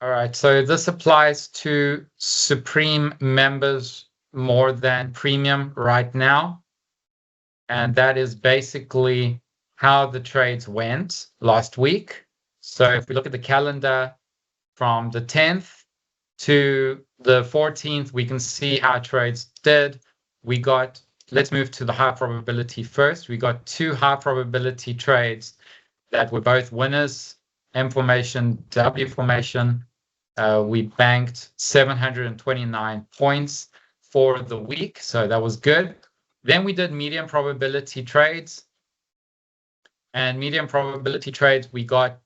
All right, so this applies to Supreme members more than Premium right now. And that is basically how the trades went last week. So if we look at the calendar from the 10th to the 14th, we can see how trades did. Let's move to the high probability first. We got two high probability trades that were both winners, M formation, W formation. We banked 729 points for the week, so that was good. Then we did medium probability trades. And medium probability trades, we got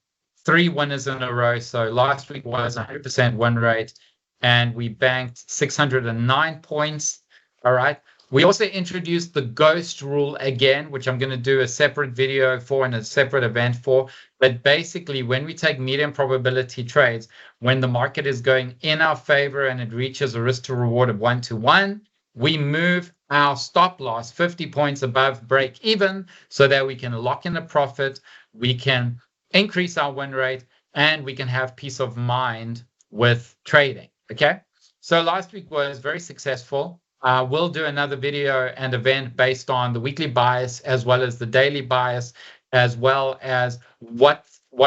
3 winners in a row. So last week was 100% win rate, and we banked 609 points. All right. We also introduced the ghost rule again, which I'm going to do a separate video for and a separate event for. But basically, when we take medium probability trades, when the market is going in our favor and it reaches a risk to reward of 1-to-1, we move our stop loss 50 points above break even so that we can lock in a profit, we can increase our win rate, and we can have peace of mind with trading. Okay. So last week was very successful. We'll do another video and event based on the weekly bias as well as the daily bias, as well as what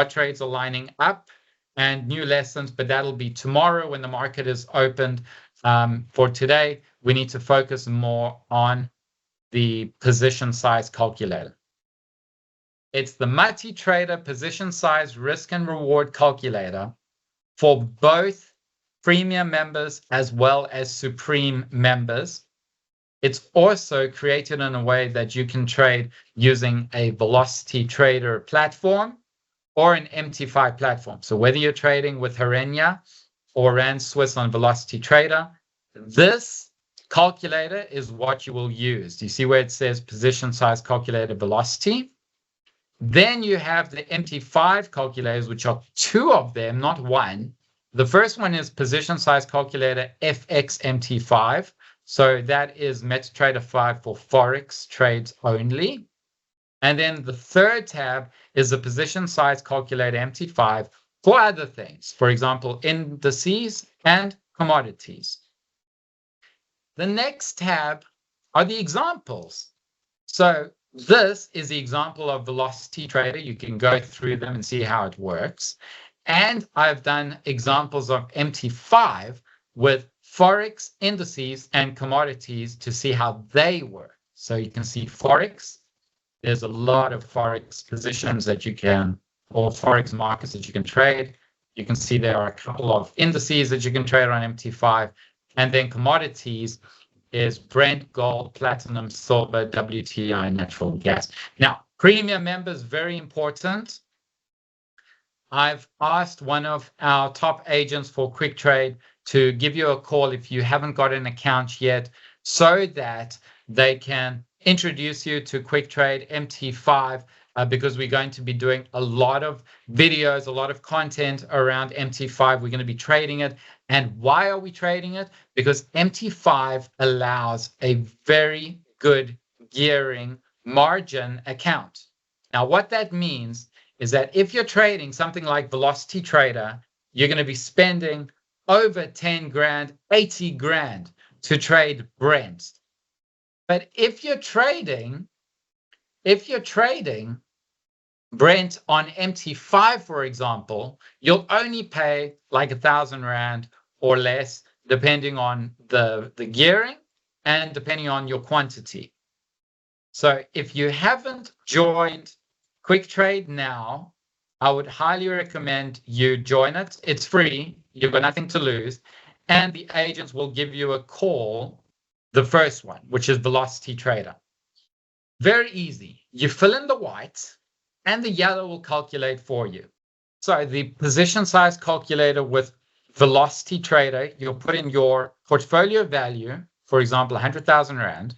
trades are lining up and new lessons. But that'll be tomorrow when the market is opened. For today, we need to focus more on the position size calculator. It's the multi-trader position size risk and reward calculator for both Premium members as well as Supreme members. It's also created in a way that you can trade using a Velocity Trader platform or an MT5 platform. So whether you're trading with Herenya or Rand Swiss on Velocity Trader, this calculator is what you will use. Do you see where it says position size calculator velocity? Then you have the MT5 calculators, which are 2 of them, not 1. The first one is position size calculator FXMT5. So that is MetaTrader 5 for Forex trades only. And then the third tab is the position size calculator MT5 for other things. For example, indices and commodities. The next tab are the examples. So this is the example of Velocity Trader. You can go through them and see how it works. And I've done examples of MT5 with Forex, indices, and commodities to see how they work. So you can see Forex. There's a lot of Forex positions that you can, or Forex markets that you can trade. You can see there are a couple of indices that you can trade on MT5. And then commodities is Brent, gold, platinum, silver, WTI, natural gas. Now, Premium members, very important. I've asked one of our top agents for Quick Trade to give you a call if you haven't got an account yet, so that they can introduce you to Quick Trade MT5, because we're going to be doing a lot of videos, a lot of content around MT5. We're going to be trading it. And why are we trading it? Because MT5 allows a very good gearing margin account. Now, what that means is that if you're trading something like Velocity Trader, you're going to be spending over 10 grand, 80 grand to trade Brent. But if you're trading Brent on MT5, for example, you'll only pay like 1,000 Rand or less, depending on the gearing and depending on your quantity. So if you haven't joined Quick Trade now, I would highly recommend you join it. It's free. You've got nothing to lose. And the agents will give you a call, the first one, which is Velocity Trader. Very easy. You fill in the white and the yellow will calculate for you. So the position size calculator with Velocity Trader, you'll put in your portfolio value, for example, 100,000 Rand.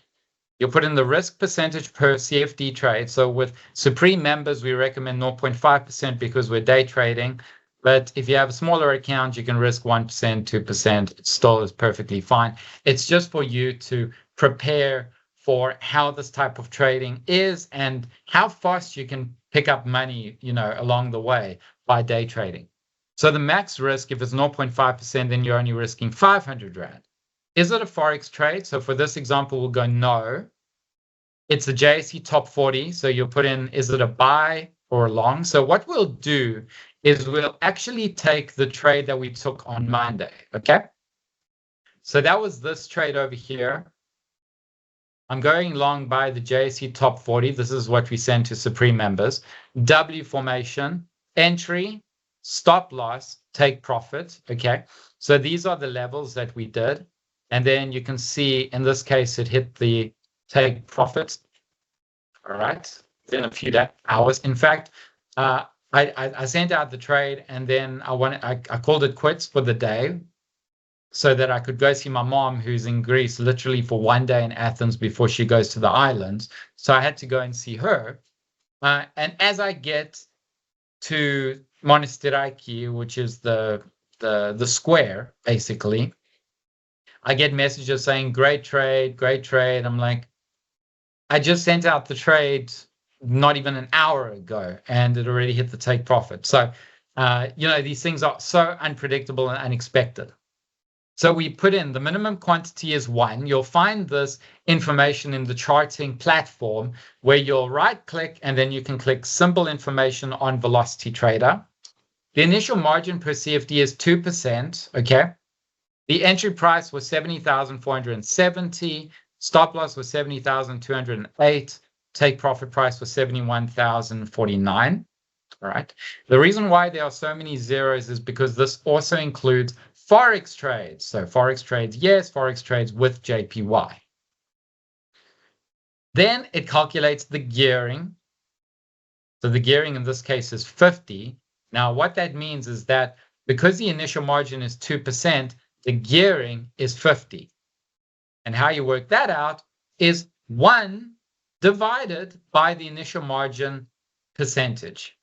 You'll put in the risk percentage per CFD trade. So with Supreme members, we recommend 0.5% because we're day trading. But if you have a smaller account, you can risk 1%, 2%. It still is perfectly fine. It's just for you to prepare for how this type of trading is and how fast you can pick up money, along the way by day trading. So the max risk, if it's 0.5%, then you're only risking 500 Rand. Is it a Forex trade? So for this example, we'll go no. It's the JSE top 40. So you'll put in, is it a buy or a long? So what we'll do is we'll actually take the trade that we took on Monday. Okay. So that was this trade over here. I'm going long by the JSE top 40. This is what we send to Supreme members. W formation, entry, stop loss, take profit. Okay. So these are the levels that we did. And then you can see in this case, it hit the take profit. All right. In a few hours. In fact, I sent out the trade and then I called it quits for the day so that I could go see my mom, who's in Greece, literally for one day in Athens before she goes to the islands. So I had to go and see her. And as I get to Monastiraki, which is the square, basically, I get messages saying, great trade, great trade. I'm like, I just sent out the trade not even an hour ago, and it already hit the take profit. So, these things are so unpredictable and unexpected. So we put in the minimum quantity is 1. You'll find this information in the charting platform where you'll right click and then you can click simple information on Velocity Trader. The initial margin per CFD is 2%. Okay. The entry price was 70,470. Stop loss was 70,208. Take profit price was 71,049. All right. The reason why there are so many zeros is because this also includes Forex trades. So Forex trades, yes, Forex trades with JPY. Then it calculates the gearing. So the gearing in this case is 50. Now what that means is that because the initial margin is 2%, the gearing is 50. And how you work that out is 1 divided by the initial margin percentage.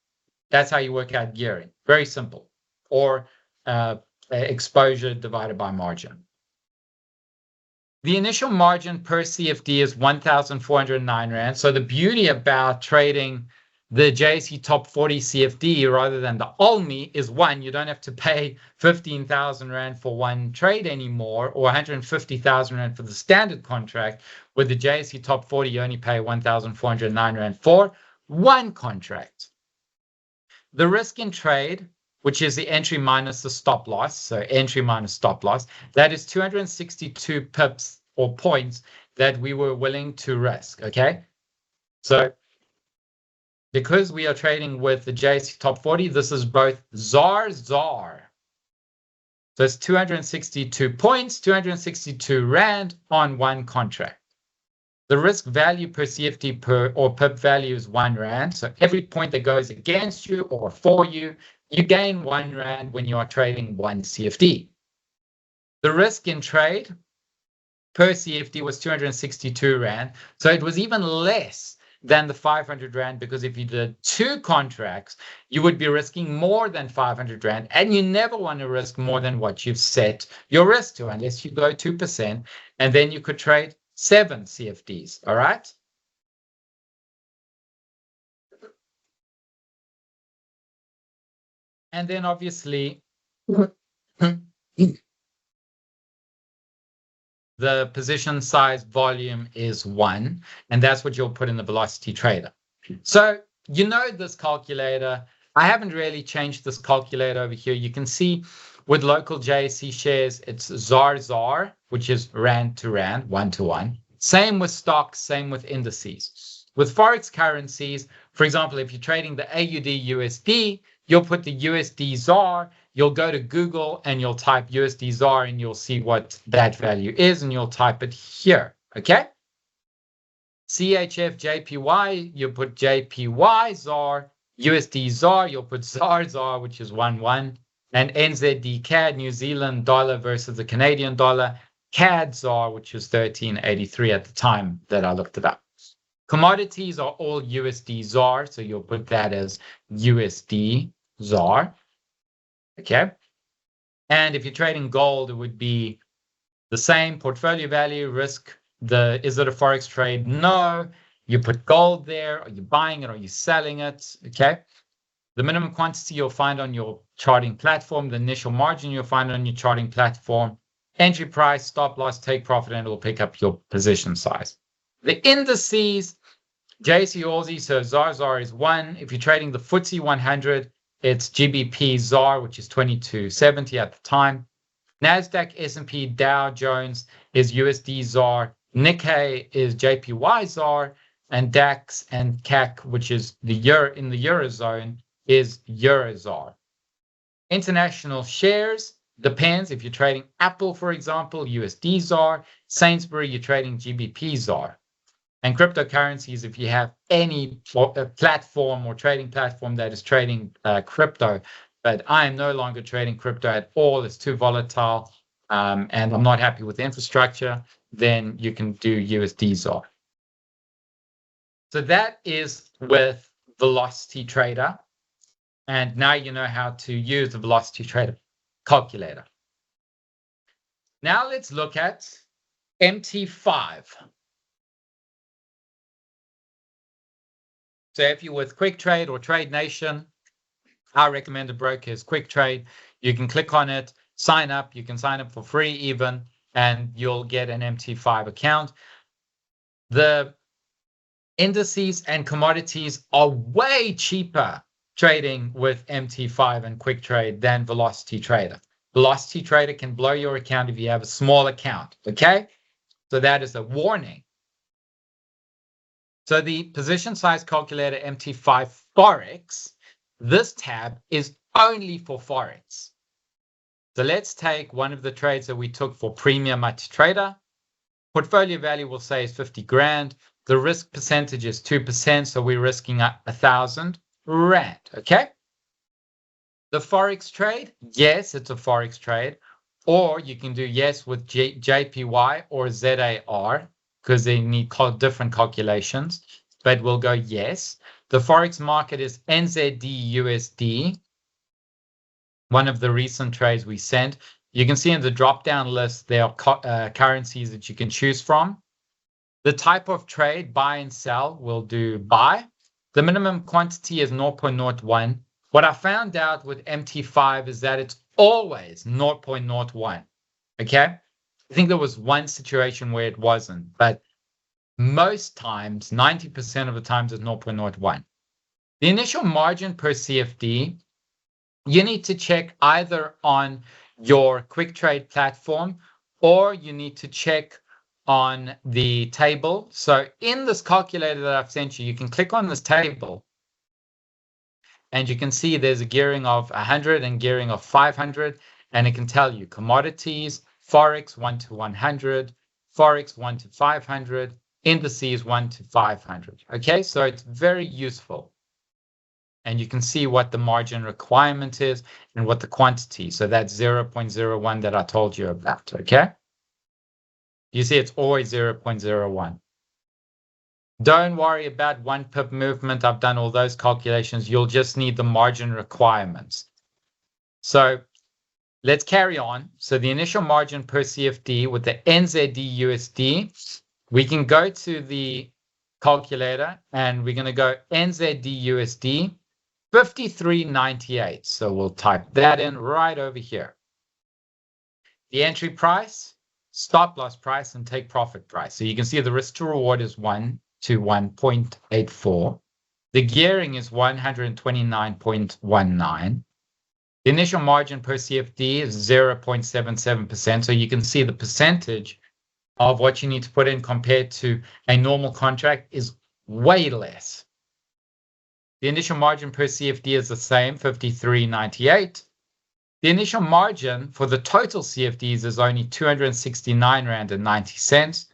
That's how you work out gearing. Very simple. Or exposure divided by margin. The initial margin per CFD is 1,409 Rand. So the beauty about trading the JSE top 40 CFD rather than the ALMI is, one, you don't have to pay 15,000 Rand for one trade anymore, or 150,000 Rand for the standard contract. With the JSE top 40, you only pay 1,409 Rand for one contract. The risk in trade, which is the entry minus the stop loss, so entry minus stop loss, that is 262 pips or points that we were willing to risk, okay? So because we are trading with the JSE top 40, this is both ZAR. So it's 262 points, 262 Rand on one contract. The risk value per CFD or pip value is 1 Rand. So every point that goes against you or for you, you gain 1 Rand when you are trading one CFD. The risk in trade per CFD was 262 Rand. So it was even less than the 500 Rand, because if you did 2 contracts, you would be risking more than 500 Rand. And you never want to risk more than what you've set your risk to, unless you go 2%. And then you could trade 7 CFDs. All right. And then obviously the position size volume is 1, and that's what you'll put in the Velocity Trader. So you know this calculator. I haven't really changed this calculator over here. You can see with local JSE shares, it's ZAR, which is Rand to Rand, 1-to-1. Same with stocks, same with indices. With Forex currencies, for example, if you're trading the AUD USD, you'll put the USD ZAR. You'll go to Google and you'll type USD ZAR and you'll see what that value is, and you'll type it here. Okay. CHF JPY, you put JPY ZAR. USD ZAR, you'll put ZAR, which is 1-1. And NZD CAD, New Zealand dollar versus the Canadian dollar, CAD ZAR, which is 13.83 at the time that I looked it up. Commodities are all USD ZAR, so you'll put that as USD ZAR. Okay. And if you're trading gold, it would be the same portfolio value, risk. Is it a Forex trade? No. You put gold there. Are you buying it? Are you selling it? Okay. The minimum quantity you'll find on your charting platform. The initial margin you'll find on your charting platform. Entry price, stop loss, take profit, and it will pick up your position size. The indices, JSE Aussie, so ZAR is 1. If you're trading the FTSE 100, it's GBP ZAR, which is 2270 at the time. NASDAQ, S&P, Dow Jones is USD ZAR. Nikkei is JPY ZAR. And DAX and CAC, which is in the Eurozone, is Euro ZAR. International shares, depends. If you're trading Apple, for example, USD ZAR. Sainsbury, you're trading GBP ZAR. And cryptocurrencies, if you have any platform or trading platform that is trading crypto, but I am no longer trading crypto at all, it's too volatile, and I'm not happy with the infrastructure, then you can do USD ZAR. So that is with Velocity Trader. And now you know how to use the Velocity Trader calculator. Now let's look at MT5. So if you're with Quick Trade or Trade Nation, our recommended broker is Quick Trade. You can click on it, sign up. You can sign up for free even, and you'll get an MT5 account. The indices and commodities are way cheaper trading with MT5 and Quick Trade than Velocity Trader. Velocity Trader can blow your account if you have a small account, okay? So that is a warning. So the position size calculator MT5 Forex, this tab is only for Forex. So let's take one of the trades that we took for Premium Multi-Trader. Portfolio value we'll say is 50 grand. The risk percentage is 2%, so we're risking 1,000 rand, okay? The Forex trade, yes, it's a Forex trade. Or you can do yes with JPY or ZAR, because they need different calculations, but we'll go yes. The Forex market is NZD USD, one of the recent trades we sent. You can see in the drop-down list, there are currencies that you can choose from. The type of trade, buy and sell, we'll do buy. The minimum quantity is 0.01. What I found out with MT5 is that it's always 0.01, okay? I think there was one situation where it wasn't, but most times, 90% of the times, it's 0.01. The initial margin per CFD, you need to check either on your Quick Trade platform or you need to check on the table. So in this calculator that I've sent you, you can click on this table and you can see there's a gearing of 100 and gearing of 500, and it can tell you commodities, Forex 1 to 100, Forex 1 to 500, indices 1 to 500. Okay, so it's very useful. And you can see what the margin requirement is and what the quantity. So that's 0.01 that I told you about, okay? You see it's always 0.01. Don't worry about 1 pip movement. I've done all those calculations. You'll just need the margin requirements. So let's carry on. So the initial margin per CFD with the NZD USD, we can go to the calculator and we're going to go NZD USD 53.98. So we'll type that in right over here. The entry price, stop loss price, and take profit price. So you can see the risk to reward is 1 to 1.84. The gearing is 129.19. The initial margin per CFD is 0.77%. So you can see the percentage of what you need to put in compared to a normal contract is way less. The initial margin per CFD is the same, 53.98. The initial margin for the total CFDs is only 269 Rand and 90 cents.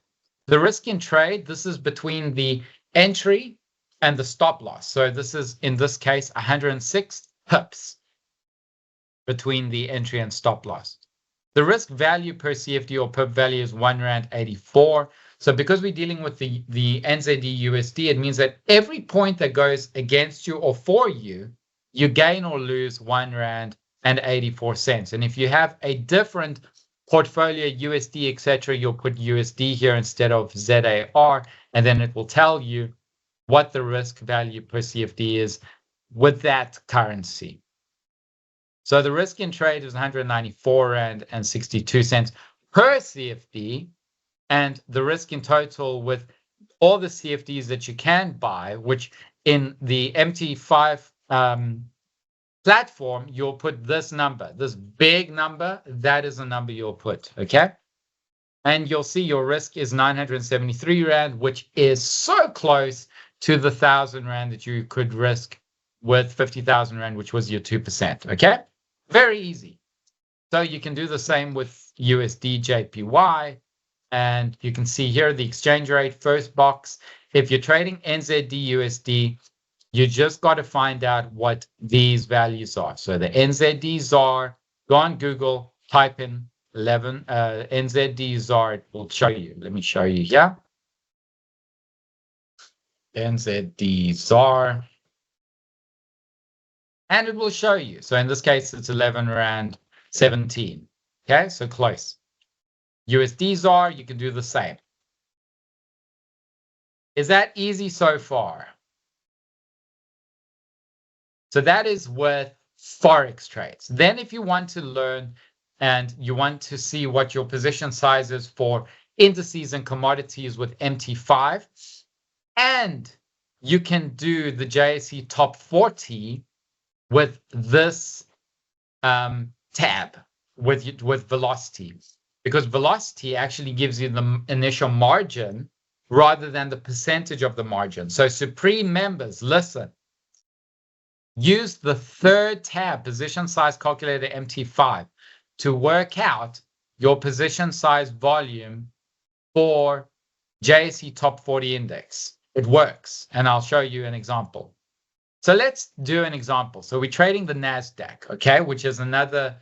The risk in trade, this is between the entry and the stop loss. So this is, in this case, 106 pips between the entry and stop loss. The risk value per CFD or pip value is 1 Rand 84. So because we're dealing with the NZD USD, it means that every point that goes against you or for you, you gain or lose 1 Rand and 84 cents. And if you have a different portfolio, USD, etc., you'll put USD here instead of ZAR, and then it will tell you what the risk value per CFD is with that currency. So the risk in trade is 194 Rand and 62 cents per CFD. And the risk in total with all the CFDs that you can buy, which in the MT5 platform, you'll put this number, this big number, that is the number you'll put, okay? And you'll see your risk is 973 Rand, which is so close to the 1,000 Rand that you could risk with 50,000 Rand, which was your 2%, okay? Very easy. So you can do the same with USD JPY. And you can see here the exchange rate, first box. If you're trading NZD USD, you just got to find out what these values are. So the NZD ZAR, go on Google, type in 11 NZD ZAR, it will show you. Let me show you here. NZD ZAR. And it will show you. So in this case, it's 11 Rand 17. Okay, so close. USD ZAR, you can do the same. Is that easy so far? So that is with Forex trades. Then if you want to learn and you want to see what your position size is for indices and commodities with MT5, and you can do the JSE top 40 with this tab with velocity. Because velocity actually gives you the initial margin rather than the percentage of the margin. So Supreme members, listen, use the third tab, position size calculator MT5, to work out your position size volume for JSE top 40 index. It works, and I'll show you an example. So let's do an example. So we're trading the NASDAQ, okay, which is another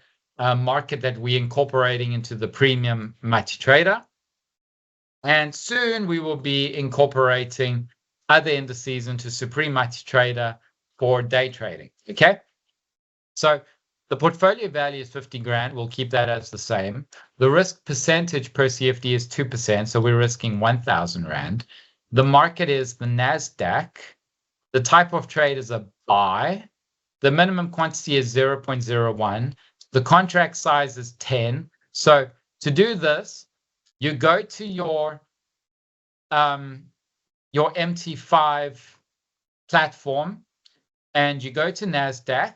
market that we're incorporating into the premium multi-trader. And soon we will be incorporating other indices into Supreme multi-trader for day trading, okay? So the portfolio value is 50 grand. We'll keep that as the same. The risk percentage per CFD is 2%, so we're risking 1,000 Rand. The market is the NASDAQ. The type of trade is a buy. The minimum quantity is 0.01. The contract size is 10. So to do this, you go to your MT5 platform and you go to NASDAQ.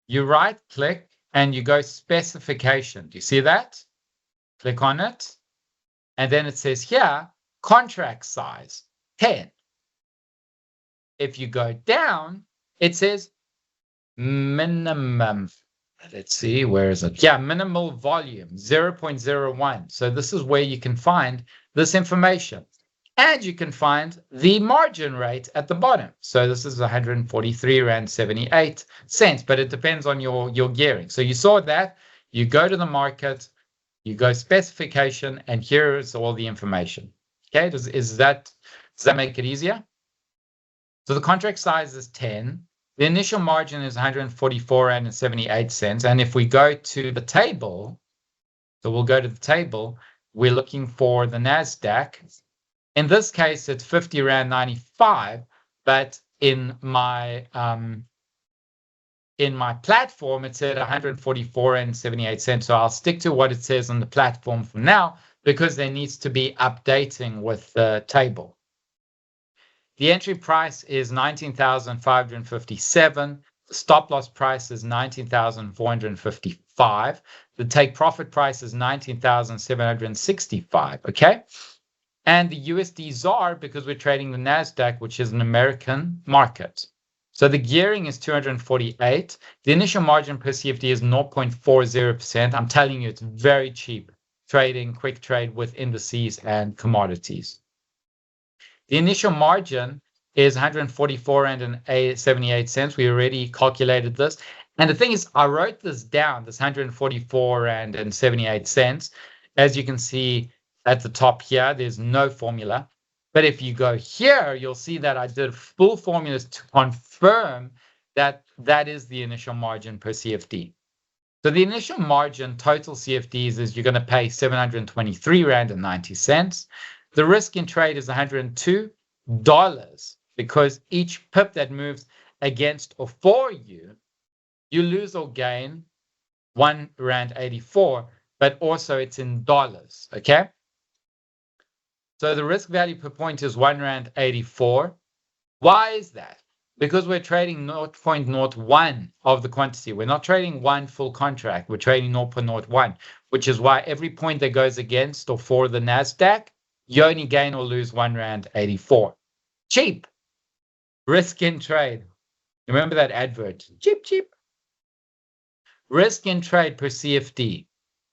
You right click and you go specification. Do you see that? Click on it. And then it says here, contract size 10. If you go down, it says minimum. Let's see, where is it? Yeah, minimal volume, 0.01. So this is where you can find this information. And you can find the margin rate at the bottom. So this is 143 Rand 78 cents, but it depends on your gearing. So you saw that, you go to the market, you go specification, and here is all the information. Okay, does that make it easier? So the contract size is 10. The initial margin is 144 Rand and 78 cents. And if we go to the table, so we'll go to the table, we're looking for the NASDAQ. In this case, it's 50 Rand 95, but in my platform, it said 144 and 78 cents. So I'll stick to what it says on the platform for now, because there needs to be updating with the table. The entry price is 19,557. The stop loss price is 19,455. The take profit price is 19,765. Okay. And the USD ZAR, because we're trading the NASDAQ, which is an American market. So the gearing is 248. The initial margin per CFD is 0.40%. I'm telling you, it's very cheap trading, quick trade with indices and commodities. The initial margin is 144 and 78 cents. We already calculated this. And the thing is, I wrote this down, this 144 and 78 cents. As you can see at the top here, there's no formula. But if you go here, you'll see that I did full formulas to confirm that that is the initial margin per CFD. So the initial margin total CFDs is you're going to pay 723 Rand and 90 cents. The risk in trade is $102 because each pip that moves against or for you you lose or gain R1.84, but also it's in dollars, okay? So the risk value per point is R1.84. Why is that? Because we're trading 0.01 of the quantity. We're not trading one full contract. We're trading 0.01, which is why every point that goes against or for the NASDAQ, you only gain or lose R1.84. Cheap. Risk in trade. Remember that advert? Cheap, cheap. Risk in trade per CFD.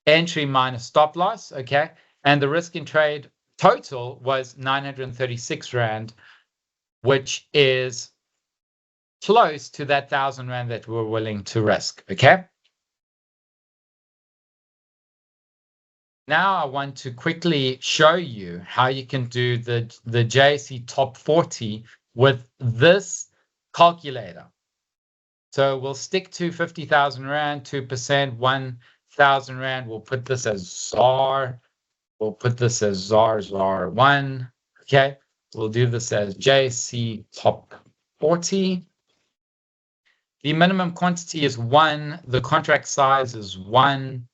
Entry minus stop loss, okay? And the risk in trade total was 936 Rand, which is close to that 1,000 Rand that we're willing to risk, okay? Now I want to quickly show you how you can do the JSE Top 40 with this calculator. So we'll stick to 50,000 Rand, 2%, 1,000 Rand. We'll put this as ZAR. We'll put this as ZAR1. Okay. We'll do this as JSE Top 40. The minimum quantity is 1. The contract size is 1.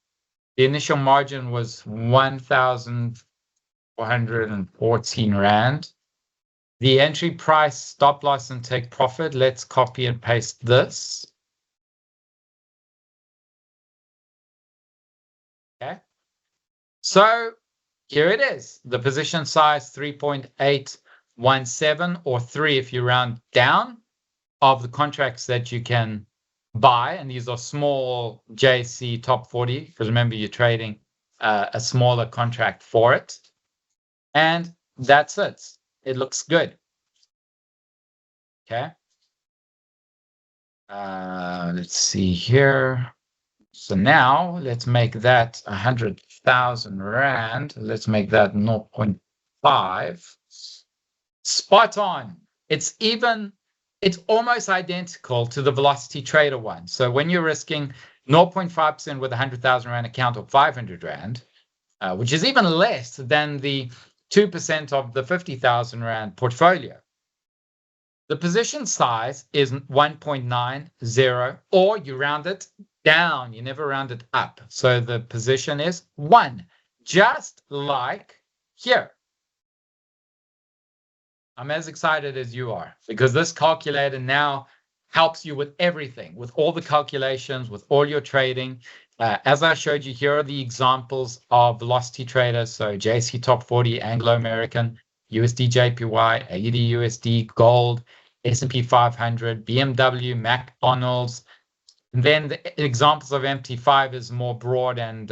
The initial margin was 1,414 Rand. The entry price, stop loss, and take profit. Let's copy and paste this. Okay. So here it is. The position size 3.817 or 3 if you round down of the contracts that you can buy. And these are small JSE Top 40 because remember you're trading a smaller contract for it. And that's it. It looks good. Okay. Let's see here. So now let's make that 100,000 Rand. Let's make that 0.5. Spot on. It's almost identical to the Velocity Trader one. So when you're risking 0.5% with 100,000 Rand account of 500 Rand, which is even less than the 2% of the 50,000 Rand portfolio. The position size is 1.90, or you round it down. You never round it up. So the position is 1, just like here. I'm as excited as you are because this calculator now helps you with everything, with all the calculations, with all your trading. As I showed you, here are the examples of Velocity Traders. So JSE Top 40, Anglo-American, USD JPY, AUD USD, gold, S&P 500, BMW, McDonald's. And then the examples of MT5 is more broad and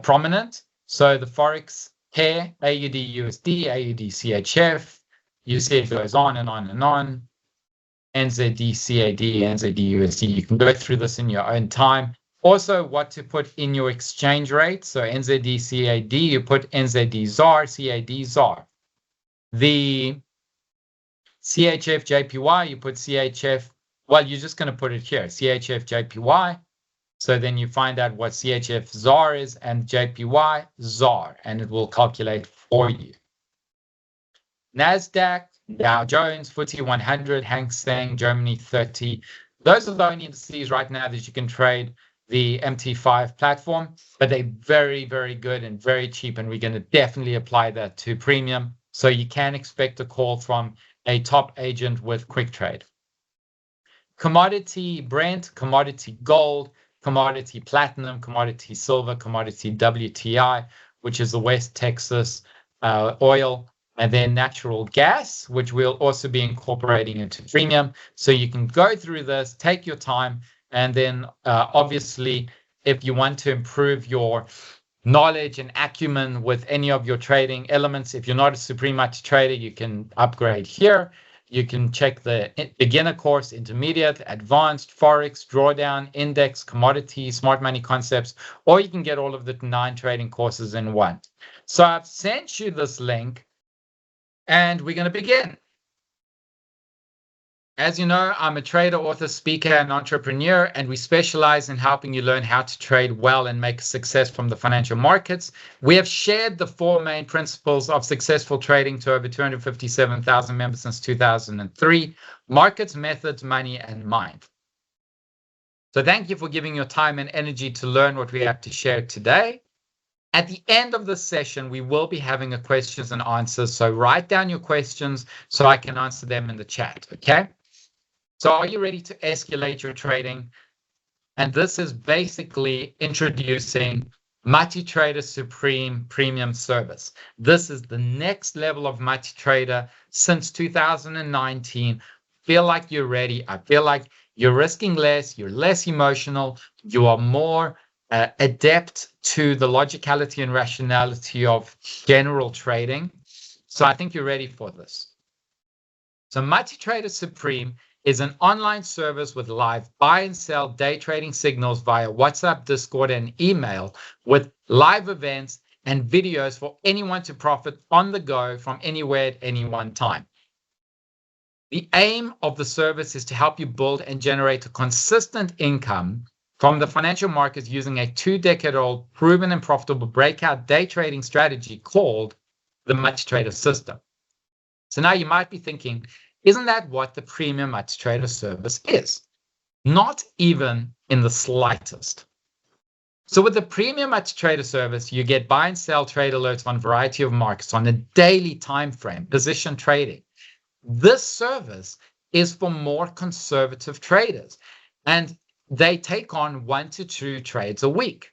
prominent. So the Forex pair, AUD USD, AUD CHF, you see it goes on and on and on. NZD CAD, NZD USD. You can go through this in your own time. Also, what to put in your exchange rate. So NZD CAD, you put NZD ZAR, CAD ZAR. The CHF JPY, you put CHF. Well, you're just going to put it here, CHF JPY. So then you find out what CHF ZAR is and JPY ZAR, and it will calculate for you. NASDAQ, Dow Jones, FTSE 100, Hang Seng, Germany 30. Those are the only indices right now that you can trade the MT5 platform, but they're very, very good and very cheap, and we're going to definitely apply that to premium. So you can expect a call from a top agent with quick trade. Commodity Brent, commodity gold, commodity platinum, commodity silver, commodity WTI, which is the West Texas oil, and then natural gas, which we'll also be incorporating into premium. So you can go through this, take your time, and then obviously, if you want to improve your knowledge and acumen with any of your trading elements, if you're not a supreme trader, you can upgrade here. You can check the beginner course, intermediate, advanced, Forex, drawdown, index, commodity, smart money concepts, or you can get all of the 9 trading courses in one. So I've sent you this link and we're going to begin. As you know, I'm a trader, author, speaker, and entrepreneur, and we specialize in helping you learn how to trade well and make success from the financial markets. We have shared the 4 main principles of successful trading to over 257,000 members since 2003: markets, methods, money, and mind. So thank you for giving your time and energy to learn what we have to share today. At the end of the session, we will be having a questions and answers. So write down your questions so I can answer them in the chat, okay? So are you ready to escalate your trading? And this is basically introducing MultiTrader Supreme Premium Service. This is the next level of MultiTrader since 2019. Feel like you're ready. I feel like you're risking less, you're less emotional, you are more adept to the logicality and rationality of general trading. So I think you're ready for this. So MultiTrader Supreme is an online service with live buy and sell day trading signals via WhatsApp, Discord, and email, with live events and videos for anyone to profit on the go from anywhere at any one time. The aim of the service is to help you build and generate a consistent income from the financial markets using a 2-decade-old proven and profitable breakout day trading strategy called the MultiTrader system. So now you might be thinking, isn't that what the premium MultiTrader service is? Not even in the slightest. So with the premium MultiTrader service, you get buy and sell trade alerts on a variety of markets on a daily time frame, position trading. This service is for more conservative traders, and they take on 1 to 2 trades a week.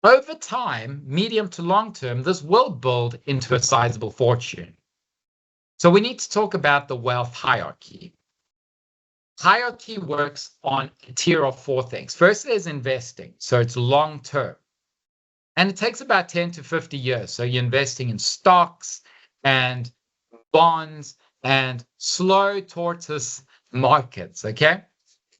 Over time, medium to long term, this will build into a sizable fortune. So we need to talk about the wealth hierarchy. Hierarchy works on a tier of 4 things. First, there's investing. So it's long term. And it takes about 10 to 50 years. So you're investing in stocks and bonds and slow tortoise markets, okay?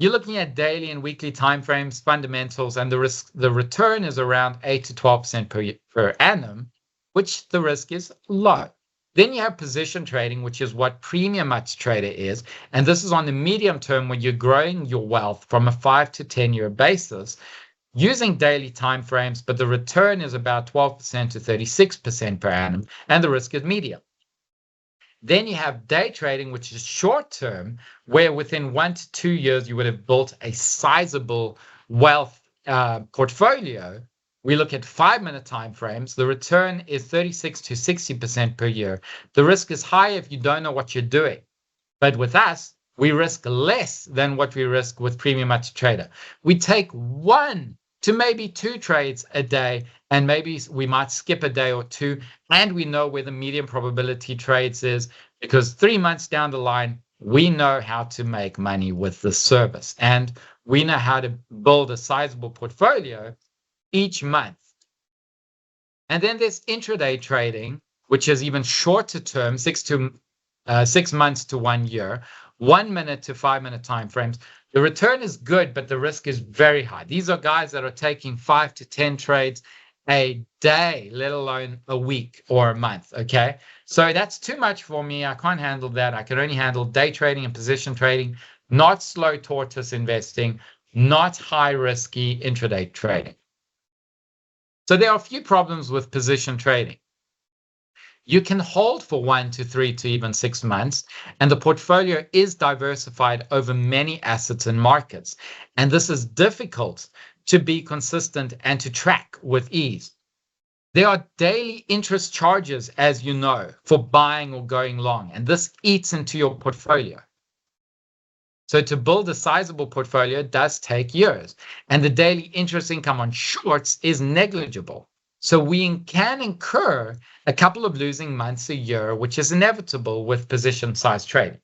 You're looking at daily and weekly timeframes, fundamentals, and the return is around 8 to 12% per annum, which the risk is low. Then you have position trading, which is what premium MultiTrader is. And this is on the medium term when you're growing your wealth from a 5 to 10-year basis using daily timeframes, but the return is about 12% to 36% per annum, and the risk is medium. Then you have day trading, which is short term, where within 1 to 2 years, you would have built a sizable wealth portfolio. We look at 5-minute time frames. The return is 36 to 60% per year. The risk is high if you don't know what you're doing. But with us, we risk less than what we risk with premium MultiTrader. We take 1 to maybe 2 trades a day, and maybe we might skip a day or 2, and we know where the medium probability trades is, because 3 months down the line, we know how to make money with this service, and we know how to build a sizable portfolio each month. And then there's intraday trading, which is even shorter term, 6 months to 1 year, 1 minute to 5-minute time frames. The return is good, but the risk is very high. These are guys that are taking 5 to 10 trades a day, let alone a week or a month, okay? So that's too much for me. I can't handle that. I can only handle day trading and position trading, not slow tortoise investing, not high risky intraday trading. So there are a few problems with position trading. You can hold for 1 to 3 to even 6 months, and the portfolio is diversified over many assets and markets. And this is difficult to be consistent and to track with ease. There are daily interest charges, as you know, for buying or going long, and this eats into your portfolio. So to build a sizable portfolio does take years, and the daily interest income on shorts is negligible. So we can incur a couple of losing months a year, which is inevitable with position size trading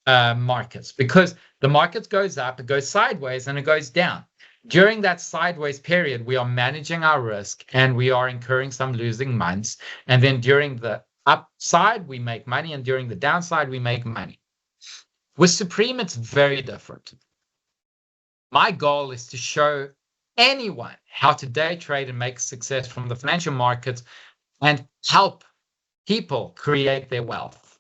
markets, because the market goes up, it goes sideways, and it goes down. During that sideways period, we are managing our risk and we are incurring some losing months. And then during the upside, we make money, and during the downside, we make money. With Supreme, it's very different. My goal is to show anyone how to day trade and make success from the financial markets and help people create their wealth.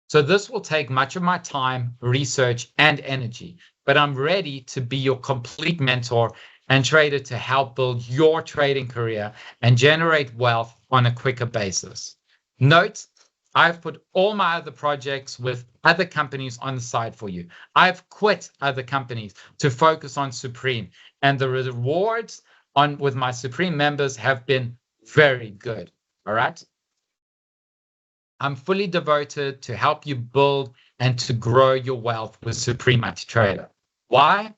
So this will take much of my time, research, and energy, but I'm ready to be your complete mentor and trader to help build your trading career and generate wealth on a quicker basis. Note, I've put all my other projects with other companies on the side for you. I've quit other companies to focus on Supreme, and the rewards with my Supreme members have been very good. All right. I'm fully devoted to help you build and to grow your wealth with Supreme Multi-Trader. Why?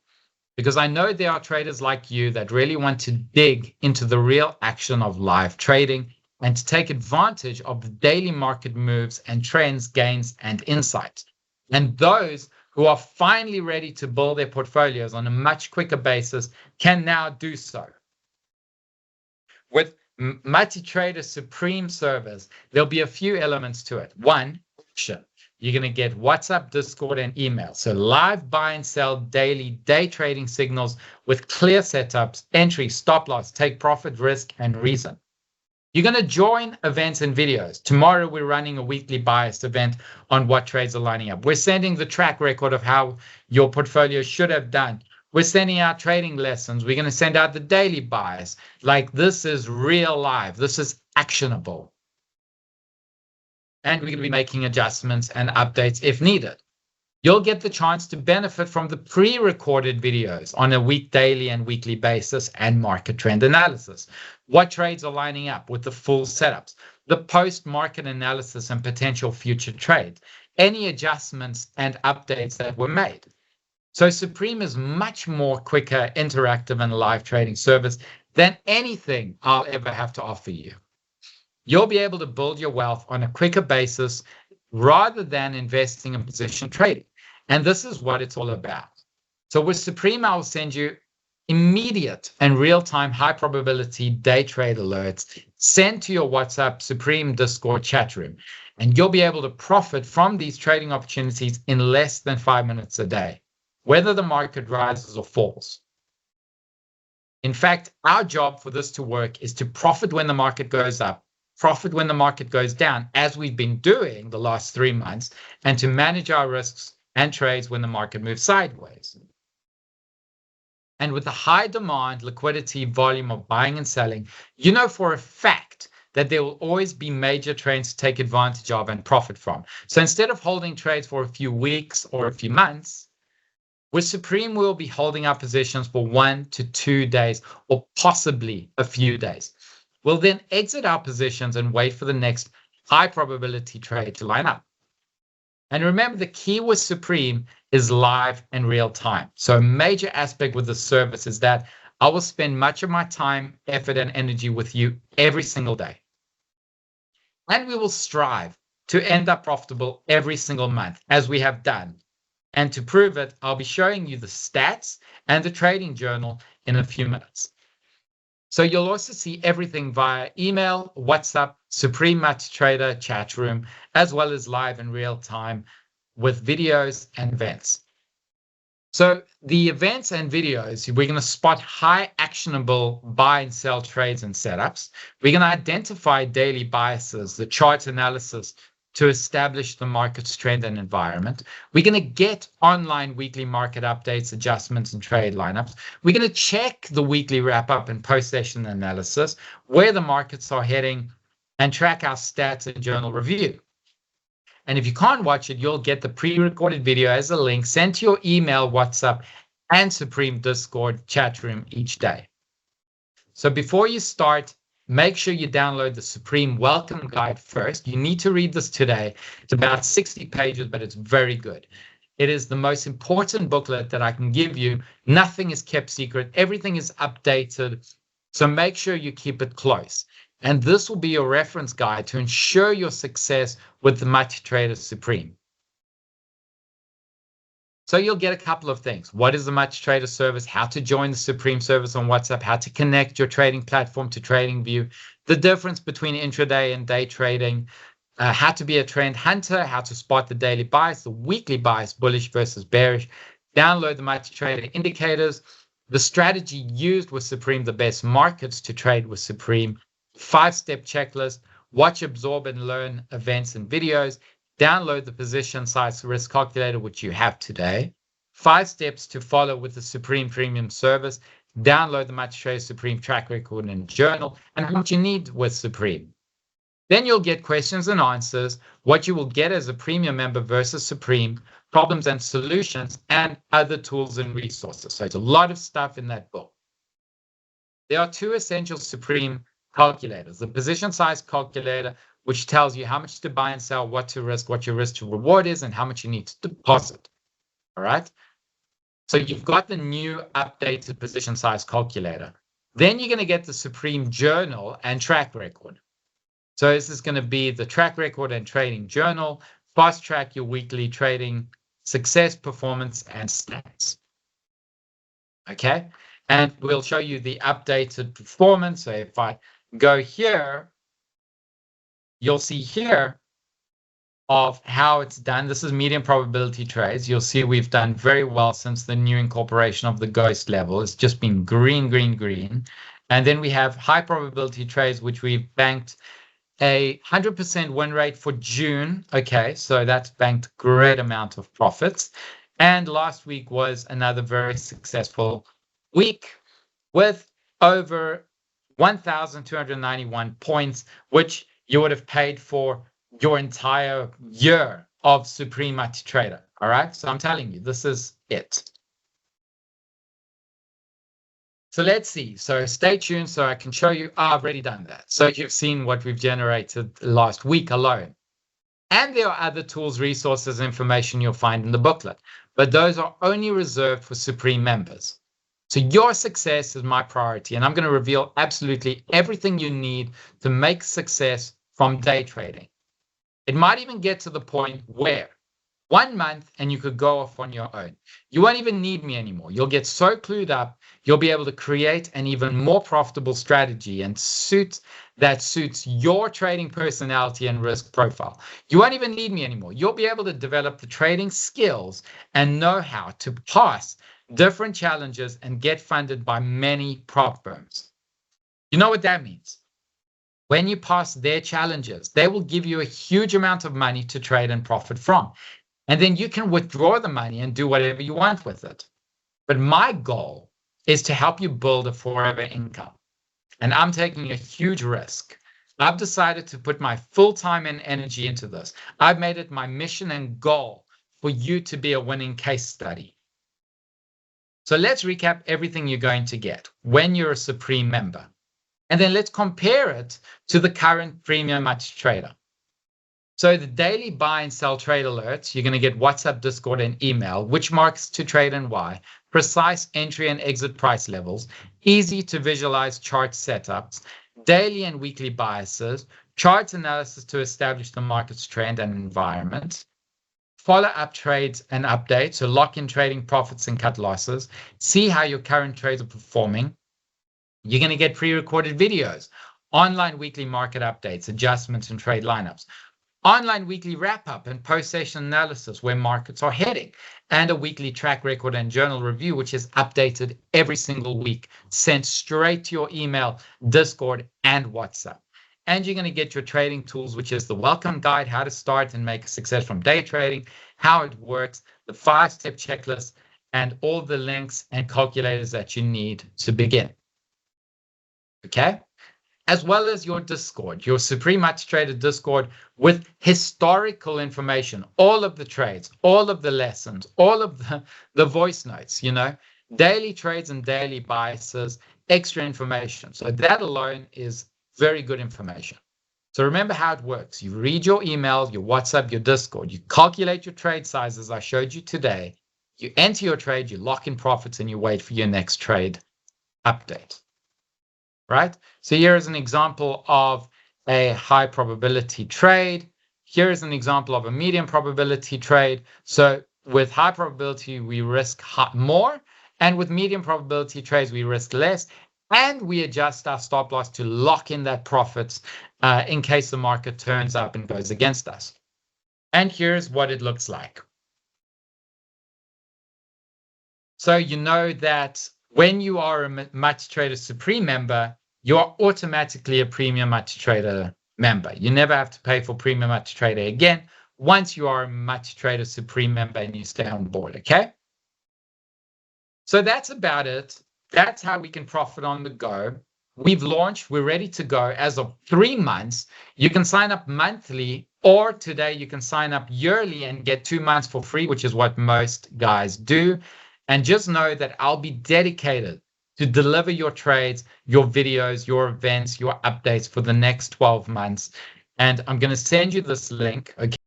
Because I know there are traders like you that really want to dig into the real action of live trading and to take advantage of the daily market moves and trends, gains, and insights. And those who are finally ready to build their portfolios on a much quicker basis can now do so. With Multi-Trader Supreme service, there'll be a few elements to it. One, action. You're going to get WhatsApp, Discord, and email. So live buy and sell daily day trading signals with clear setups, entry, stop loss, take profit, risk, and reason. You're going to join events and videos. Tomorrow, we're running a weekly biased event on what trades are lining up. We're sending the track record of how your portfolio should have done. We're sending out trading lessons. We're going to send out the daily bias. Like, this is real live. This is actionable. And we're going to be making adjustments and updates if needed. You'll get the chance to benefit from the pre-recorded videos on a daily and weekly basis and market trend analysis. What trades are lining up with the full setups, the post-market analysis and potential future trades, any adjustments and updates that were made. So Supreme is much more quicker, interactive, and live trading service than anything I'll ever have to offer you. You'll be able to build your wealth on a quicker basis rather than investing in position trading. And this is what it's all about. So with Supreme, I will send you immediate and real-time high probability day trade alerts sent to your WhatsApp Supreme Discord chat room. And you'll be able to profit from these trading opportunities in less than 5 minutes a day, whether the market rises or falls. In fact, our job for this to work is to profit when the market goes up, profit when the market goes down, as we've been doing the last 3 months, and to manage our risks and trades when the market moves sideways. And with the high demand, liquidity, volume of buying and selling, you know for a fact that there will always be major trends to take advantage of and profit from. So instead of holding trades for a few weeks or a few months, with Supreme, we'll be holding our positions for 1 to 2 days or possibly a few days. We'll then exit our positions and wait for the next high probability trade to line up. And remember, the key with Supreme is live and real time. So a major aspect with the service is that I will spend much of my time, effort, and energy with you every single day. And we will strive to end up profitable every single month, as we have done. And to prove it, I'll be showing you the stats and the trading journal in a few minutes. So you'll also see everything via email, WhatsApp, Supreme Multi-Trader chat room, as well as live and real time with videos and events. So the events and videos, we're going to spot high actionable buy and sell trades and setups. We're going to identify daily biases, the chart analysis to establish the market's trend and environment. We're going to get online weekly market updates, adjustments, and trade lineups. We're going to check the weekly wrap-up and post-session analysis, where the markets are heading, and track our stats and journal review. And if you can't watch it, you'll get the pre-recorded video as a link sent to your email, WhatsApp, and Supreme Discord chat room each day. So before you start, make sure you download the Supreme Welcome Guide first. You need to read this today. It's about 60 pages, but it's very good. It is the most important booklet that I can give you. Nothing is kept secret. Everything is updated. So make sure you keep it close. And this will be your reference guide to ensure your success with the Multi-Trader Supreme. So you'll get a couple of things. What is the Multi-Trader service? How to join the Supreme service on WhatsApp? How to connect your trading platform to TradingView? The difference between intraday and day trading? How to be a trend hunter? How to spot the daily bias, the weekly bias, bullish versus bearish? Download the Multi-Trader indicators. The strategy used with Supreme, the best markets to trade with Supreme. 5-step checklist. Watch, absorb, and learn events and videos. Download the position size risk calculator, which you have today. 5 steps to follow with the Supreme Premium service. Download the Multi-Trader Supreme track record and journal, and what you need with Supreme. Then you'll get questions and answers, what you will get as a premium member versus Supreme, problems and solutions, and other tools and resources. So it's a lot of stuff in that book. There are two essential Supreme calculators. The position size calculator, which tells you how much to buy and sell, what to risk, what your risk to reward is, and how much you need to deposit. All right. So you've got the new updated position size calculator. Then you're going to get the Supreme Journal and Track Record. So this is going to be the Track Record and Trading Journal, fast track your weekly trading success, performance, and stats. Okay. And we'll show you the updated performance. So if I go here, you'll see here of how it's done. This is medium probability trades. You'll see we've done very well since the new incorporation of the ghost level. It's just been green, green, green. And then we have high probability trades, which we've banked a 100% win rate for June. Okay, so that's banked great amount of profits. And last week was another very successful week with over 1,291 points, which you would have paid for your entire year of Supreme Multi-Trader. All right, so I'm telling you, this is it. So let's see. So stay tuned so I can show you. I've already done that. So you've seen what we've generated last week alone. And there are other tools, resources, information you'll find in the booklet, but those are only reserved for Supreme members. So your success is my priority, and I'm going to reveal absolutely everything you need to make success from day trading. It might even get to the point where 1 month and you could go off on your own. You won't even need me anymore. You'll get so clued up, you'll be able to create an even more profitable strategy and that suits your trading personality and risk profile. You won't even need me anymore. You'll be able to develop the trading skills and know-how to pass different challenges and get funded by many prop firms. You know what that means? When you pass their challenges, they will give you a huge amount of money to trade and profit from. And then you can withdraw the money and do whatever you want with it. But my goal is to help you build a forever income. And I'm taking a huge risk. I've decided to put my full time and energy into this. I've made it my mission and goal for you to be a winning case study. So let's recap everything you're going to get when you're a Supreme member. And then let's compare it to the current Premium Multi-Trader. So the daily buy and sell trade alerts, you're going to get WhatsApp, Discord, and email, which markets to trade and why, precise entry and exit price levels, easy to visualize chart setups, daily and weekly biases, charts analysis to establish the market's trend and environment, follow-up trades and updates, so lock in trading profits and cut losses, see how your current trades are performing. You're going to get pre-recorded videos, online weekly market updates, adjustments, and trade lineups, online weekly wrap-up and post-session analysis where markets are heading, and a weekly track record and journal review, which is updated every single week, sent straight to your email, Discord, and WhatsApp. And you're going to get your trading tools, which is the welcome guide, how to start and make a success from day trading, how it works, the 5-step checklist, and all the links and calculators that you need to begin. Okay? As well as your Discord, your Supreme Multi-Trader Discord with historical information, all of the trades, all of the lessons, all of the voice notes, daily trades and daily biases, extra information. So that alone is very good information. So remember how it works. You read your email, your WhatsApp, your Discord, you calculate your trade sizes I showed you today, you enter your trade, you lock in profits, and you wait for your next trade update. Right? So here is an example of a high probability trade. Here is an example of a medium probability trade. So with high probability, we risk more. And with medium probability trades, we risk less. And we adjust our stop loss to lock in that profits in case the market turns up and goes against us. And here's what it looks like. So you know that when you are a Multi-Trader Supreme member, you're automatically a Premium Multi-Trader member. You never have to pay for Premium Multi-Trader again once you are a Multi-Trader Supreme member and you stay on board, okay? So that's about it. That's how we can profit on the go. we've launched, we're ready to go. As of 3 months, you can sign up monthly, or today you can sign up yearly and get 2 months for free, which is what most guys do. And just know that I'll be dedicated to deliver your trades, your videos, your events, your updates for the next 12 months. And I'm going to send you this link. Okay.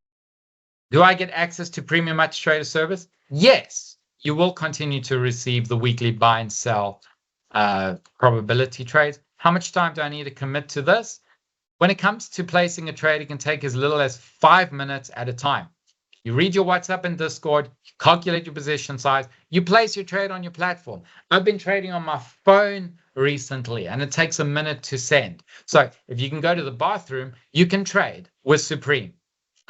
Do I get access to Premium MaxTrader service? Yes. You will continue to receive the weekly buy and sell probability trades. How much time do I need to commit to this? When it comes to placing a trade, it can take as little as 5 minutes at a time. You read your WhatsApp and Discord, you calculate your position size, you place your trade on your platform. I've been trading on my phone recently, and it takes a minute to send. So if you can go to the bathroom, you can trade with Supreme.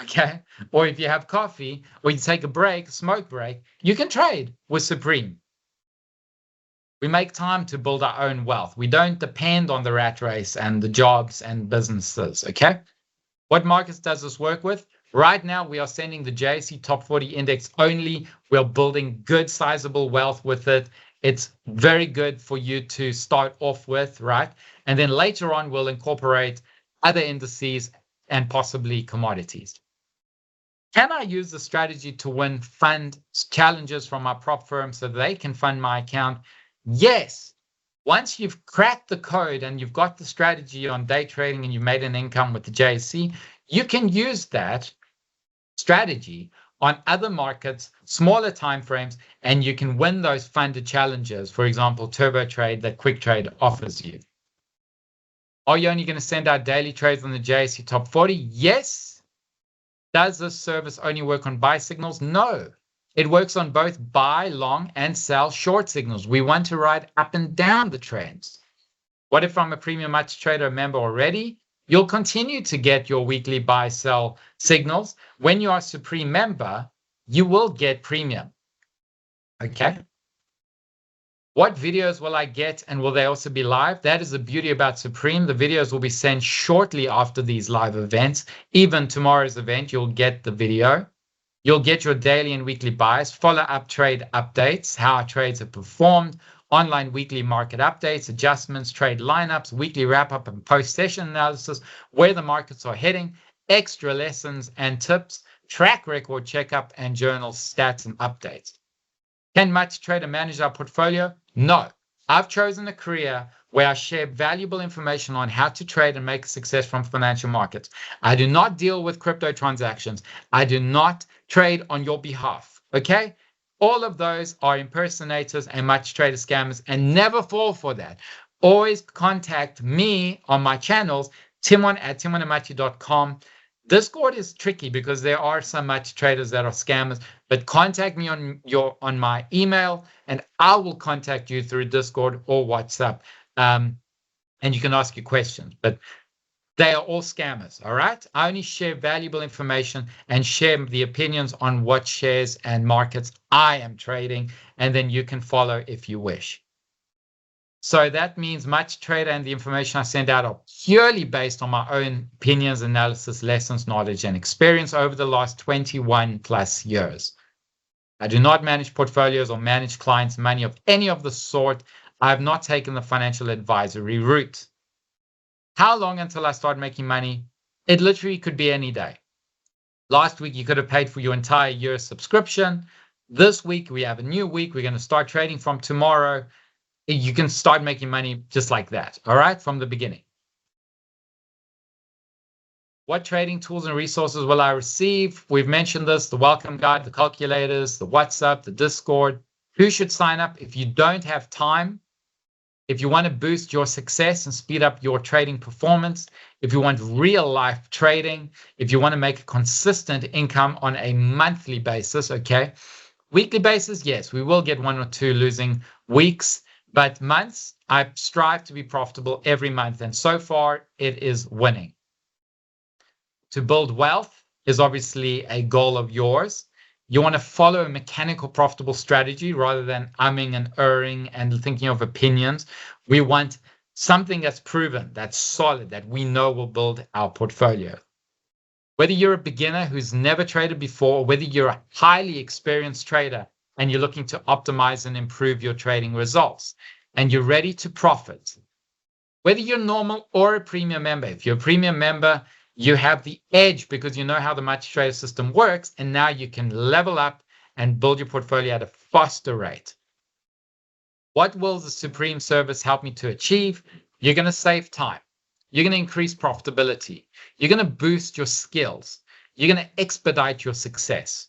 Okay. Or if you have coffee or you take a break, a smoke break, you can trade with Supreme. We make time to build our own wealth. We don't depend on the rat race and the jobs and businesses. Okay. What markets does this work with? Right now, we are sending the JSE Top 40 Index only. We're building good, sizable wealth with it. It's very good for you to start off with, right? And then later on, we'll incorporate other indices and possibly commodities. Can I use the strategy to win fund challenges from my prop firm so they can fund my account? Yes. Once you've cracked the code and you've got the strategy on day trading and you've made an income with the JSE, you can use that strategy on other markets, smaller time frames, and you can win those funded challenges. For example, Turbo Trade that Quick Trade offers you. Are you only going to send out daily trades on the JSE Top 40? Yes. Does this service only work on buy signals? No. It works on both buy, long, and sell short signals. We want to ride up and down the trends. What if I'm a Premium MaxTrader member already? You'll continue to get your weekly buy, sell signals. When you are a Supreme member, you will get premium. Okay. What videos will I get, and will they also be live? That is the beauty about Supreme. The videos will be sent shortly after these live events. Even tomorrow's event, you'll get the video. You'll get your daily and weekly buys, follow-up trade updates, how our trades have performed, online weekly market updates, adjustments, trade lineups, weekly wrap-up and post-session analysis, where the markets are heading, extra lessons and tips, track record checkup, and journal stats and updates. Can MaxTrader manage our portfolio? No. I've chosen a career where I share valuable information on how to trade and make success from financial markets. I do not deal with crypto transactions. I do not trade on your behalf. Okay? All of those are impersonators and MaxTrader scammers, and never fall for that. Always contact me on my channels, timon@timonamachi.com. Discord is tricky because there are some MaxTraders that are scammers, but contact me on my email, and I will contact you through Discord or WhatsApp, and you can ask your questions. But they are all scammers, all right? I only share valuable information and share the opinions on what shares and markets I am trading, and then you can follow if you wish. So that means MaxTrader and the information I send out are purely based on my own opinions, analysis, lessons, knowledge, and experience over the last 21 plus years. I do not manage portfolios or manage clients' money of any of the sort. I have not taken the financial advisory route. How long until I start making money? It literally could be any day. Last week, you could have paid for your entire year's subscription. This week, we have a new week. We're going to start trading from tomorrow. You can start making money just like that, all right, from the beginning. What trading tools and resources will I receive? We've mentioned this, the welcome guide, the calculators, the WhatsApp, the Discord. Who should sign up? If you don't have time, if you want to boost your success and speed up your trading performance, if you want real life trading, if you want to make a consistent income on a monthly basis, okay? Weekly basis, yes, we will get 1 or 2 losing weeks, but months, I strive to be profitable every month, and so far it is winning. To build wealth is obviously a goal of yours. You want to follow a mechanical, profitable strategy rather than umming and erring and thinking of opinions. We want something that's proven, that's solid, that we know will build our portfolio. Whether you're a beginner who's never traded before, or whether you're a highly experienced trader and you're looking to optimize and improve your trading results, and you're ready to profit, Whether you're normal or a premium member, if you're a premium member, you have the edge because you know how the multi-trader system works, and now you can level up and build your portfolio at a faster rate. What will the Supreme service help me to achieve? You're going to save time. You're going to increase profitability. You're going to boost your skills. You're going to expedite your success.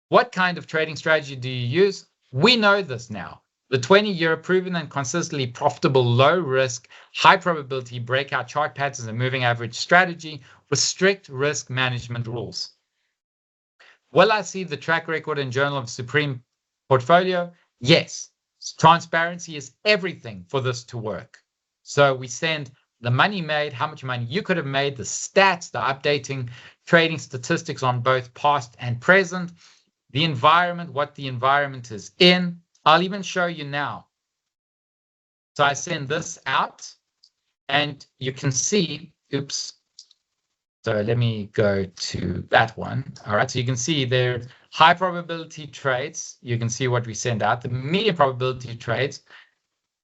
What kind of trading strategy do you use? We know this now. The 20-year proven and consistently profitable low risk, high probability breakout chart patterns and moving average strategy with strict risk management rules. Will I see the track record and journal of Supreme portfolio? Yes. Transparency is everything for this to work. So we send the money made, how much money you could have made, the stats, the updating trading statistics on both past and present, the environment, what the environment is in. I'll even show you now. So I send this out and you can see, oops. So let me go to that one. All right, so you can see there high probability trades. You can see what we send out, the medium probability trades.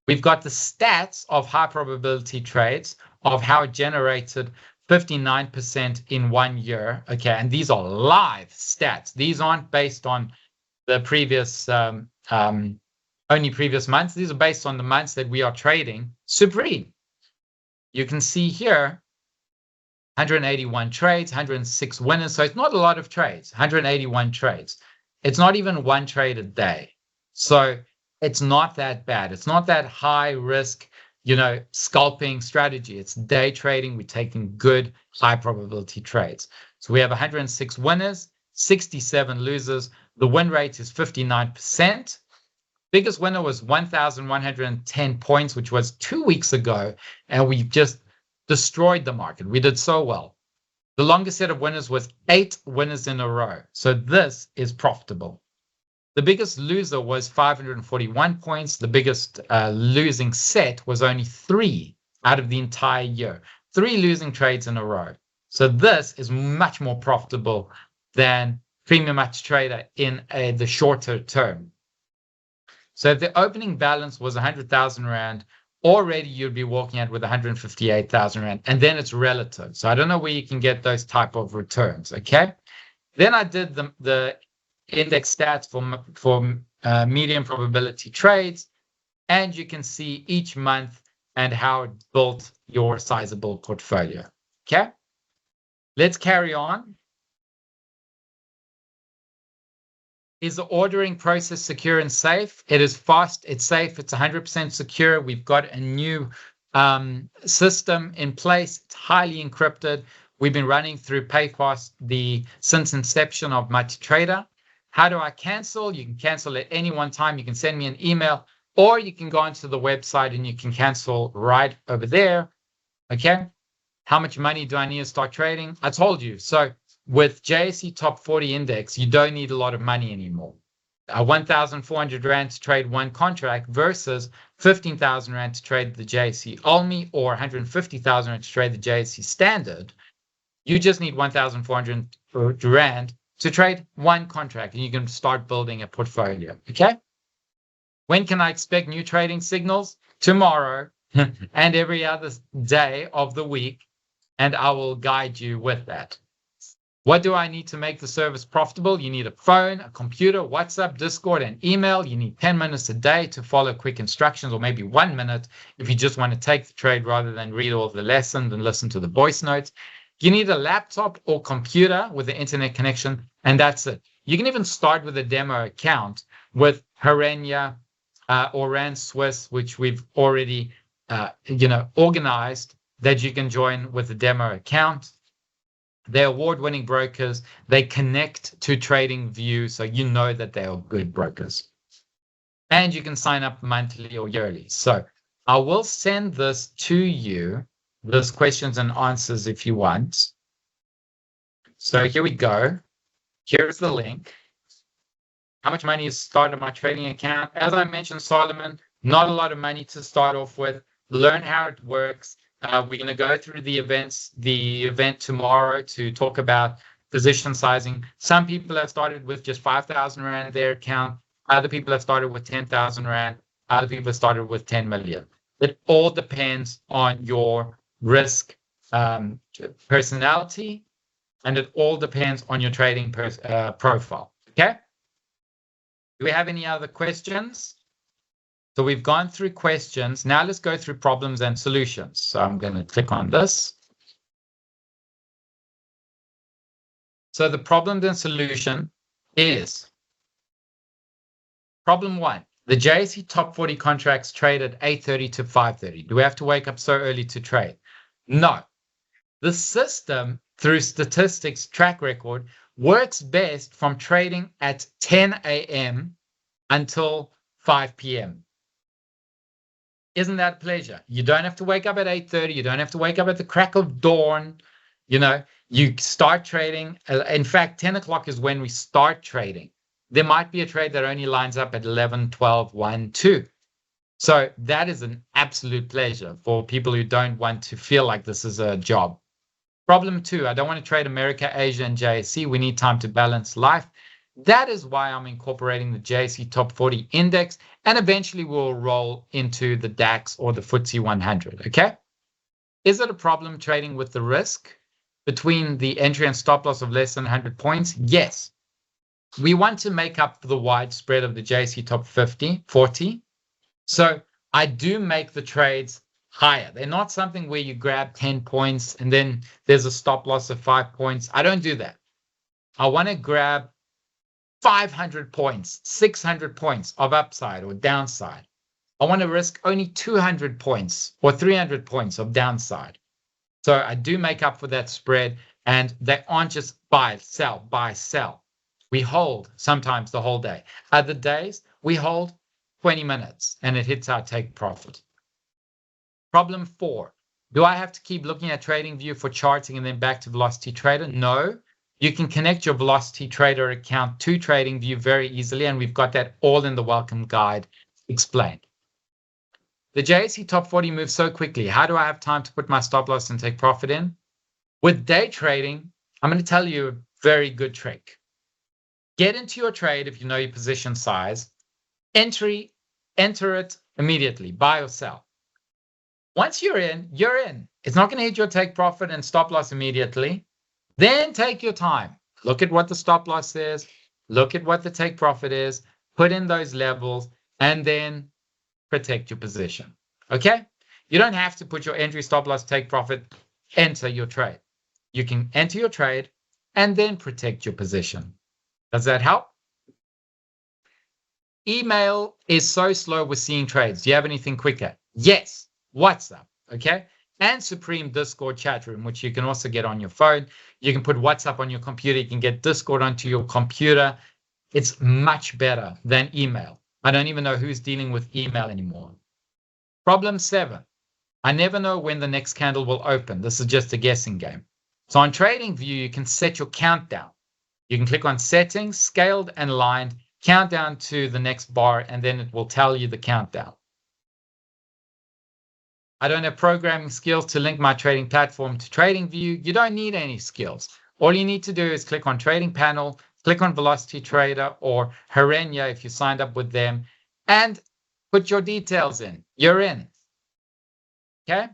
We've got the stats of high probability trades of how it generated 59% in 1 year. Okay, and these are live stats. These aren't based on the previous only previous months. These are based on the months that we are trading Supreme. You can see here 181 trades, 106 winners. So it's not a lot of trades, 181 trades. It's not even one trade a day. So it's not that bad. It's not that high risk, scalping strategy. It's day trading. We're taking good high probability trades. So we have 106 winners, 67 losers. The win rate is 59%. Biggest winner was 1,110 points, which was 2 weeks ago. And we just destroyed the market. We did so well. The longest set of winners was 8 winners in a row. So this is profitable. The biggest loser was 541 points. The biggest losing set was only 3 out of the entire year. 3 losing trades in a row. So this is much more profitable than premium multi-trader in the shorter term. So if the opening balance was 100,000 Rand, already you'd be walking out with 158,000 Rand. And then it's relative. So I don't know where you can get those type of returns. Okay. Then I did the index stats for medium probability trades. And you can see each month and how it built your sizable portfolio. Okay. Let's carry on. Is the ordering process secure and safe? It is fast, it's safe, it's 100% secure. We've got a new system in place. It's highly encrypted. We've been running through PayFast since inception of multi-trader. How do I cancel? You can cancel at any one time. You can send me an email, or you can go onto the website and you can cancel right over there. Okay. How much money do I need to start trading? I told you. So with JSE Top 40 Index, you don't need a lot of money anymore. 1,400 Rand to trade one contract versus 15,000 Rand to trade the JSE Almi or 150,000 Rand to trade the JSE Standard. You just need 1,400 Rand to trade one contract, and you can start building a portfolio. Okay. When can I expect new trading signals? Tomorrow and every other day of the week, and I will guide you with that. What do I need to make the service profitable? You need a phone, a computer, WhatsApp, Discord, and email. You need 10 minutes a day to follow quick instructions, or maybe 1 minute if you just want to take the trade rather than read all the lessons and listen to the voice notes. You need a laptop or computer with an internet connection, and that's it. You can even start with a demo account with Harenia or Rand Swiss, which we've already organized, that you can join with a demo account. They're award-winning brokers. They connect to TradingView, so you know that they are good brokers. And you can sign up monthly or yearly. So I will send this to you, this questions and answers if you want. So here we go. Here's the link. How much money is started my trading account? As I mentioned, Solomon, not a lot of money to start off with. Learn how it works. We're going to go through the event tomorrow to talk about position sizing. Some people have started with just 5,000 Rand in their account. Other people have started with 10,000 Rand. Other people have started with 10 million. It all depends on your risk personality, and it all depends on your trading profile. Okay? Do we have any other questions? So we've gone through questions. Now let's go through problems and solutions. So I'm going to click on this. So the problem and solution is problem 1. The JSE top 40 contracts trade at 8:30 to 5:30. Do we have to wake up so early to trade? No. The system, through statistics track record, works best from trading at 10 a.m. until 5 p.m. Isn't that a pleasure? You don't have to wake up at 8:30. You don't have to wake up at the crack of dawn. You start trading. In fact, 10 o'clock is when we start trading. There might be a trade that only lines up at 11, 12, 1, 2. So that is an absolute pleasure for people who don't want to feel like this is a job. Problem 2, I don't want to trade America, Asia, and JSE. We need time to balance life. That is why I'm incorporating the JSE Top 40 Index, and eventually we'll roll into the DAX or the FTSE 100, okay? Is it a problem trading with the risk between the entry and stop loss of less than 100 points? Yes. We want to make up for the wide spread of the JSE Top 40. So I do make the trades higher. They're not something where you grab 10 points and then there's a stop loss of 5 points. I don't do that. I want to grab 500 points, 600 points of upside or downside. I want to risk only 200 points or 300 points of downside. So I do make up for that spread, and they aren't just buy, sell. We hold sometimes the whole day. Other days, we hold 20 minutes and it hits our take profit. Problem 4, do I have to keep looking at TradingView for charting and then back to Velocity Trader? No. You can connect your Velocity Trader account to TradingView very easily, and we've got that all in the welcome guide explained. The JSE Top 40 moves so quickly. How do I have time to put my stop loss and take profit in? With day trading, I'm going to tell you a very good trick. Get into your trade if you know your position size. Enter it immediately, buy or sell. Once you're in, you're in. It's not going to hit your take profit and stop loss immediately. Then take your time. Look at what the stop loss is. Look at what the take profit is. Put in those levels and then protect your position. Okay? You don't have to put your entry, stop loss, take profit, enter your trade. You can enter your trade and then protect your position. Does that help? Email is so slow with seeing trades. Do you have anything quicker? Yes. WhatsApp. Okay? And Supreme Discord chat room, which you can also get on your phone. You can put WhatsApp on your computer. You can get Discord onto your computer. It's much better than email. I don't even know who's dealing with email anymore. Problem 7. I never know when the next candle will open. This is just a guessing game. So on TradingView, you can set your countdown. You can click on settings, scaled and lined, countdown to the next bar, and then it will tell you the countdown. I don't have programming skills to link my trading platform to TradingView. You don't need any skills. All you need to do is click on Trading Panel, click on Velocity Trader or Harenya if you signed up with them, and put your details in. You're in. Okay?